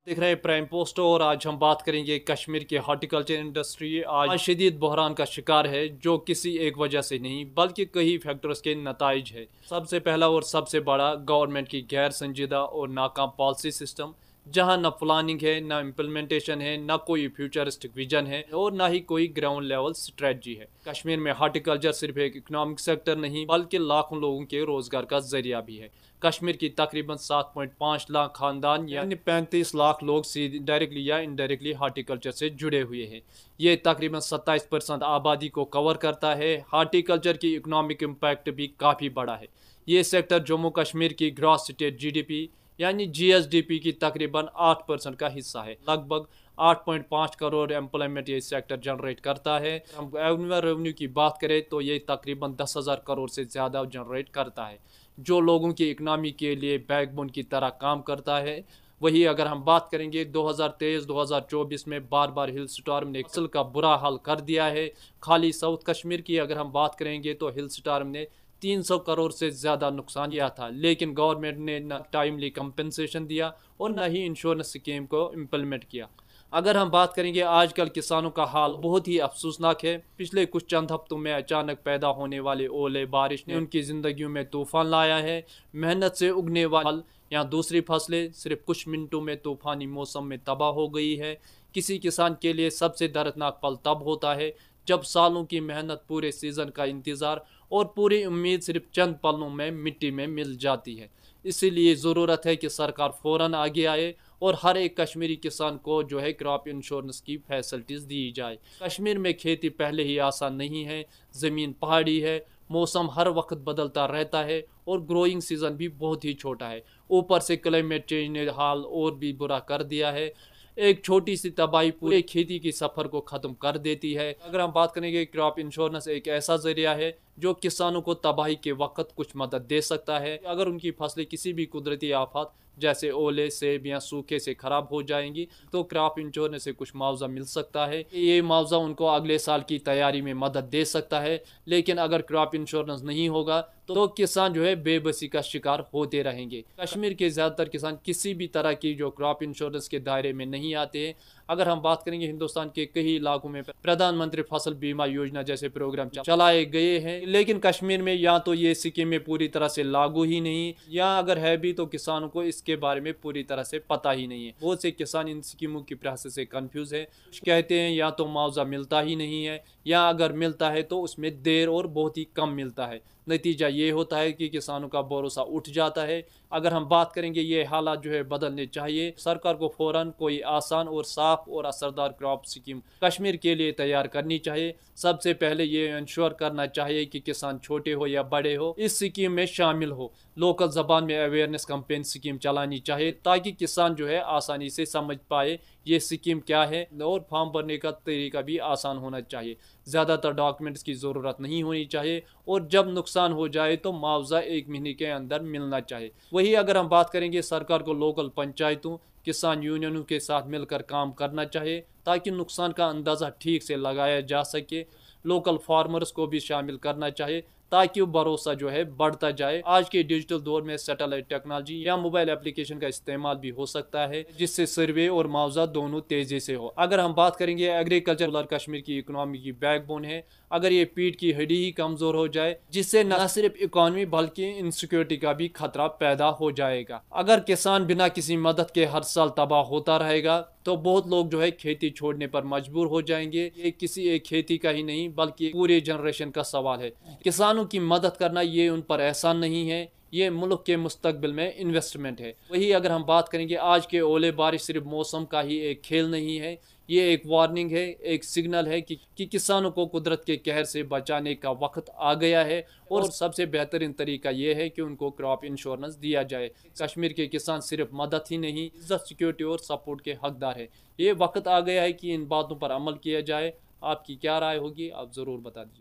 देख रहे हैं प्राइम पोस्ट और आज हम बात करेंगे कश्मीर की हॉर्टिकल्चर इंडस्ट्री आज शदीद बहरान का शिकार है जो किसी एक वजह से नहीं बल्कि कई फैक्टर्स के नताइज है। सबसे पहला और सबसे बड़ा गवर्नमेंट की गैर संजीदा और नाकाम पॉलिसी सिस्टम, जहां न प्लानिंग है, न इम्प्लीमेंटेशन है, न कोई फ्यूचरिस्टिक विजन है और न ही कोई ग्राउंड लेवल स्ट्रेटजी है। कश्मीर में हॉर्टिकल्चर सिर्फ एक इकोनॉमिक सेक्टर नहीं बल्कि लाखों लोगों के रोजगार का जरिया भी है। कश्मीर की तकरीबन 7.5 लाख खानदान यानी 35 लाख लोग सीधे डायरेक्टली या इनडायरेक्टली हॉर्टिकल्चर से जुड़े हुए हैं। ये तकरीबन 27% आबादी को कवर करता है। हॉर्टिकल्चर की इकोनॉमिक इम्पैक्ट भी काफ़ी बड़ा है। ये सेक्टर जम्मू कश्मीर की ग्रॉस स्टेट जीडीपी यानी जीएसडीपी की तकरीबन 8% का हिस्सा है। लगभग 8.5 करोड़ एम्प्लॉयमेंट ये सेक्टर जनरेट करता है। हम एनुअल रेवेन्यू की बात करें तो ये तकरीबन 10,000 करोड़ से ज़्यादा जनरेट करता है, जो लोगों की इकनॉमी के लिए बैकबोन की तरह काम करता है। वही अगर हम बात करेंगे 2023-2024 में बार बार हिल स्टॉर्म ने फसल का बुरा हाल कर दिया है। खाली साउथ कश्मीर की अगर हम बात करेंगे तो हिल स्टॉर्म ने 300 करोड़ से ज़्यादा नुकसान किया था, लेकिन गवर्नमेंट ने न टाइमली कंपनसेशन दिया और न ही इंश्योरेंस स्कीम को इम्प्लीमेंट किया। अगर हम बात करेंगे आजकल किसानों का हाल बहुत ही अफसोसनाक है। पिछले कुछ चंद हफ्तों में अचानक पैदा होने वाले ओले बारिश ने उनकी ज़िंदगियों में तूफान लाया है। मेहनत से उगने वाले या दूसरी फसलें सिर्फ कुछ मिनटों में तूफानी मौसम में तबाह हो गई है। किसी किसान के लिए सबसे दर्दनाक पल तब होता है जब सालों की मेहनत, पूरे सीज़न का इंतज़ार और पूरी उम्मीद सिर्फ चंद पलों में मिट्टी में मिल जाती है। इसीलिए ज़रूरत है कि सरकार फ़ौरन आगे आए और हर एक कश्मीरी किसान को जो है क्रॉप इंश्योरेंस की फैसिलिटीज़ दी जाए। कश्मीर में खेती पहले ही आसान नहीं है, ज़मीन पहाड़ी है, मौसम हर वक्त बदलता रहता है और ग्रोइंग सीज़न भी बहुत ही छोटा है। ऊपर से क्लाइमेट चेंज ने हाल और भी बुरा कर दिया है। एक छोटी सी तबाही पूरे खेती की सफ़र को ख़त्म कर देती है। अगर हम बात करेंगे, क्रॉप इंश्योरेंस एक ऐसा ज़रिया है जो किसानों को तबाही के वक्त कुछ मदद दे सकता है। अगर उनकी फसलें किसी भी कुदरती आफत जैसे ओले, सेब या सूखे से ख़राब हो जाएंगी तो क्रॉप इंश्योरेंस से कुछ मुआवजा मिल सकता है। ये मुआवजा उनको अगले साल की तैयारी में मदद दे सकता है। लेकिन अगर क्रॉप इंश्योरेंस नहीं होगा तो किसान जो है बेबसी का शिकार होते रहेंगे। कश्मीर के ज़्यादातर किसान किसी भी तरह की जो क्रॉप इंश्योरेंस के दायरे में नहीं आते हैं। अगर हम बात करेंगे, हिंदुस्तान के कई इलाकों में प्रधानमंत्री फसल बीमा योजना जैसे प्रोग्राम चलाए गए हैं, लेकिन कश्मीर में या तो ये स्कीमें पूरी तरह से लागू ही नहीं, या अगर है भी तो किसानों को इसके बारे में पूरी तरह से पता ही नहीं है। बहुत से किसान इन स्कीमों की प्रोसेस से कंफ्यूज है। कुछ कहते हैं या तो मुआवजा मिलता ही नहीं है, या अगर मिलता है तो उसमें देर और बहुत ही कम मिलता है। नतीजा ये होता है कि किसानों का भरोसा उठ जाता है। अगर हम बात करेंगे, ये हालात जो है बदलने चाहिए। सरकार को फ़ौरन कोई आसान और साफ और असरदार क्रॉप स्कीम कश्मीर के लिए तैयार करनी चाहिए। सबसे पहले ये इंश्योर करना चाहिए कि किसान छोटे हो या बड़े हो इस स्कीम में शामिल हो। लोकल ज़बान में अवेयरनेस कैंपेन स्कीम चलानी चाहिए ताकि किसान जो है आसानी से समझ पाए ये स्कीम क्या है, और फॉर्म भरने का तरीका भी आसान होना चाहिए। ज़्यादातर डॉक्यूमेंट्स की ज़रूरत नहीं होनी चाहिए और जब नुकसान हो जाए तो मुआवजा 1 महीने के अंदर मिलना चाहिए। वही अगर हम बात करेंगे, सरकार को लोकल पंचायतों, किसान यूनियनों के साथ मिलकर काम करना चाहिए ताकि नुकसान का अंदाज़ा ठीक से लगाया जा सके। लोकल फार्मर्स को भी शामिल करना चाहिए ताकि वो भरोसा जो है बढ़ता जाए। आज के डिजिटल दौर में सैटेलाइट टेक्नोलॉजी या मोबाइल एप्लीकेशन का इस्तेमाल भी हो सकता है, जिससे सर्वे और मुआवजा दोनों तेजी से हो। अगर हम बात करेंगे, एग्रीकल्चर कश्मीर की इकोनॉमी की बैकबोन है। अगर ये पीठ की हड्डी ही कमज़ोर हो जाए, जिससे न सिर्फ इकोनॉमी बल्कि इनसिक्योरिटी का भी खतरा पैदा हो जाएगा। अगर किसान बिना किसी मदद के हर साल तबाह होता रहेगा तो बहुत लोग जो है खेती छोड़ने पर मजबूर हो जाएंगे। ये किसी एक खेती का ही नहीं बल्कि पूरे जनरेशन का सवाल है। किसानों की मदद करना ये उन पर एहसान नहीं है, ये मुल्क के मुस्तकबिल में इन्वेस्टमेंट है। वही अगर हम बात करेंगे, आज के ओले बारिश सिर्फ मौसम का ही एक खेल नहीं है, ये एक वार्निंग है, एक सिग्नल है कि किसानों को कुदरत के कहर से बचाने का वक्त आ गया है। और सबसे बेहतरीन तरीका ये है कि उनको क्रॉप इंश्योरेंस दिया जाए। कश्मीर के किसान सिर्फ मदद ही नहीं, इज्जत, सिक्योरिटी और सपोर्ट के हकदार है। ये वक्त आ गया है कि इन बातों पर अमल किया जाए। आपकी क्या राय होगी, आप ज़रूर बता दीजिए।